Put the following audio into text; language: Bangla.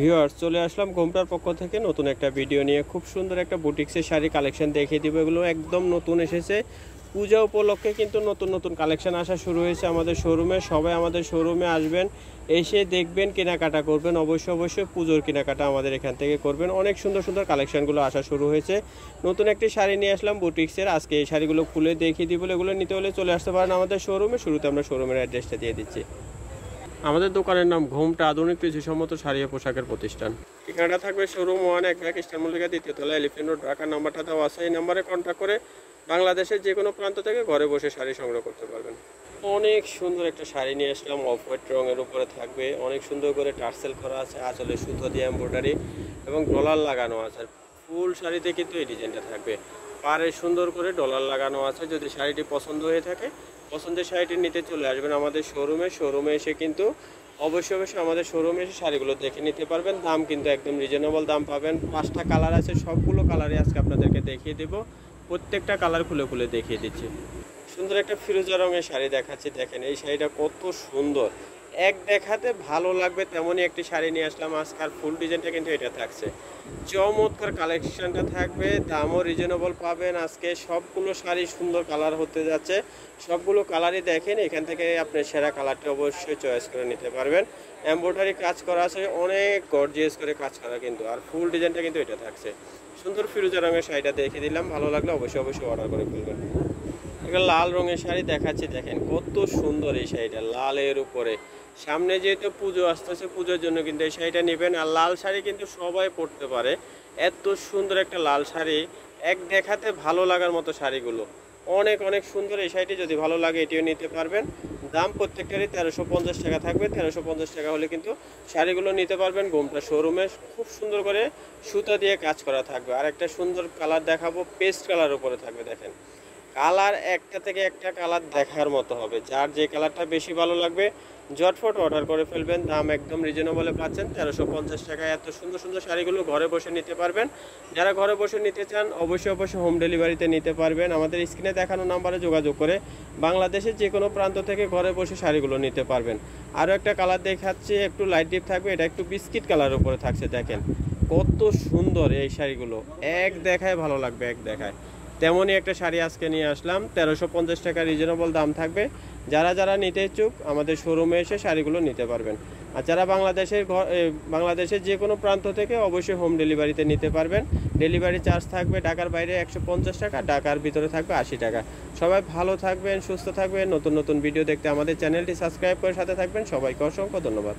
ভিউয়ার্স চলে আসলাম ঘোমটার পক্ষ থেকে নতুন একটা ভিডিও নিয়ে। খুব সুন্দর একটা বুটিক্সের শাড়ি কালেকশন দেখিয়ে দিব। এগুলো একদম নতুন এসেছে, পূজা উপলক্ষে কিন্তু নতুন নতুন কালেকশন আসা শুরু হয়েছে আমাদের শোরুমে। সবাই আমাদের শোরুমে আসবেন, এসে দেখবেন, কেনাকাটা করবেন। অবশ্যই পুজোর কেনাকাটা আমাদের এখান থেকে করবেন। অনেক সুন্দর সুন্দর কালেকশনগুলো আসা শুরু হয়েছে। নতুন একটি শাড়ি নিয়ে আসলাম বুটিক্সের। আজকে এই শাড়িগুলো খুলে দেখিয়ে দিব। এগুলো নিতে হলে চলে আসতে পারেন আমাদের শোরুমে। শুরুতে আমরা শোরুমের অ্যাড্রেসটা দিয়ে দিচ্ছি। আমাদের দোকানের নাম ঘোমটা আধুনিক কৃষিসম্মত শাড়ি ও পোশাকের প্রতিষ্ঠান। ঠিকানাটা থাকবে শোরুম 1 এক ব্যাগ ইস্টার মল্লিকা দ্বিতীয় তলা এলিফ্যান্ট রোড ঢাকা। নাম্বারটা দেওয়া আছে, এই নাম্বারে কন্ট্যাক্ট করে বাংলাদেশের যে কোনো প্রান্ত থেকে ঘরে বসে শাড়ি সংগ্রহ করতে পারবেন। অনেক সুন্দর একটা শাড়ি নিয়ে আসলাম, অফ হোয়াইট রঙের উপরে থাকবে। অনেক সুন্দর করে টার্সেল করা আছে, আঁচলে সুতো দিয়ে এমব্রয়ডারি এবং ডলার লাগানো আছে। ফুল শাড়িতে কিন্তু এই ডিজাইনটা থাকবে, পাড়ে সুন্দর করে ডলার লাগানো আছে। যদি শাড়িটি পছন্দ হয়ে থাকে, পছন্দের শাড়িটি নিতে চলে আসবেন আমাদের শোরুমে এসে কিন্তু অবশ্যই আমাদের শোরুমে এসে শাড়িগুলো দেখে নিতে পারবেন। দাম কিন্তু একদম রিজনেবল দাম পাবেন। 5টা কালার আছে, সবগুলো কালারই আজকে আপনাদেরকে দেখিয়ে দেব। প্রত্যেকটা কালার খুলে খুলে দেখিয়ে দিচ্ছি। সুন্দর একটা ফিরোজা রঙের শাড়ি দেখাচ্ছি, দেখেন এই শাড়িটা কত সুন্দর। এক দেখাতে ভালো লাগবে তেমনই একটি শাড়ি নিয়ে আসলাম আজকে। আর ফুল ডিজাইনটা কিন্তু এটা থাকছে, চমৎকার কালেকশনটা থাকবে, দামও রিজনেবল পাবেন। আজকে সবগুলো শাড়ি সুন্দর কালার হতে যাচ্ছে, সবগুলো কালারই দেখেন। এখান থেকে আপনি সেরা কালারটি অবশ্যই চয়েস করে নিতে পারবেন। এমব্রয়ডারি কাজ করা আছে, অনেক গর্জিয়াস করে কাজ করা কিন্তু। আর ফুল ডিজাইনটা কিন্তু এটা থাকছে। সুন্দর ফিরোজা রঙের শাড়িটা দেখে দিলাম, ভালো লাগলে অবশ্যই অর্ডার করে ফেলবেন। একটা লাল রঙের শাড়ি দেখাচ্ছি, দেখেন কত সুন্দর এই শাড়িটা লালের উপরে। সামনে যেহেতু পুজো আসতেছে, পুজোর জন্য কিন্তু এই শাড়িটা নেবেন। আর লাল শাড়ি কিন্তু সবাই পরতে পারে, এত সুন্দর একটা লাল শাড়ি। এক দেখাতে ভালো লাগার মতো শাড়িগুলো অনেক সুন্দর। এই শাড়িটি যদি ভালো লাগে এটিও নিতে পারবেন। দাম প্রত্যেকটারই 1350 টাকা থাকবে। 1350 টাকা হলে কিন্তু শাড়িগুলো নিতে পারবেন। ঘোমটা শোরুমে খুব সুন্দর করে সুতা দিয়ে কাজ করা থাকবে। আর একটা সুন্দর কালার দেখাবো, পেস্ট কালার উপরে থাকবে। দেখেন কালার একটা থেকে একটা কালার দেখার মতো হবে। যার যে কালারটা বেশি ভালো লাগবে ঝটফট অর্ডার করে ফেলবেন। দাম একদম রিজনেবলে পাচ্ছেন, 1350 টাকায় এত সুন্দর সুন্দর শাড়িগুলো ঘরে বসে নিতে পারবেন। যারা ঘরে বসে নিতে চান অবশ্যই হোম ডেলিভারিতে নিতে পারবেন। আমাদের স্ক্রিনে দেখানো নাম্বারে যোগাযোগ করে বাংলাদেশের যে কোনো প্রান্ত থেকে ঘরে বসে শাড়িগুলো নিতে পারবেন। আরও একটা কালার দেখাচ্ছি, একটু লাইট ডিপ থাকবে, এটা একটু বিস্কিট কালার উপরে থাকছে। দেখেন কত সুন্দর এই শাড়িগুলো, এক দেখায় ভালো লাগবে, এক দেখায়। তেমনই একটা শাড়ি আজকে নিয়ে আসলাম, 1350 টাকা রিজনেবল দাম থাকবে। যারা নিতে ইচ্ছুক আমাদের শোরুমে এসে শাড়িগুলো নিতে পারবেন। আর যারা বাংলাদেশের যে কোনো প্রান্ত থেকে অবশ্যই হোম ডেলিভারিতে নিতে পারবেন। ডেলিভারি চার্জ থাকবে ঢাকার বাইরে 150 টাকা, ঢাকার ভিতরে থাকবে 80 টাকা। সবাই ভালো থাকবেন, সুস্থ থাকবেন। নতুন ভিডিও দেখতে আমাদের চ্যানেলটি সাবস্ক্রাইব করে সাথে থাকবেন। সবাইকে অসংখ্য ধন্যবাদ।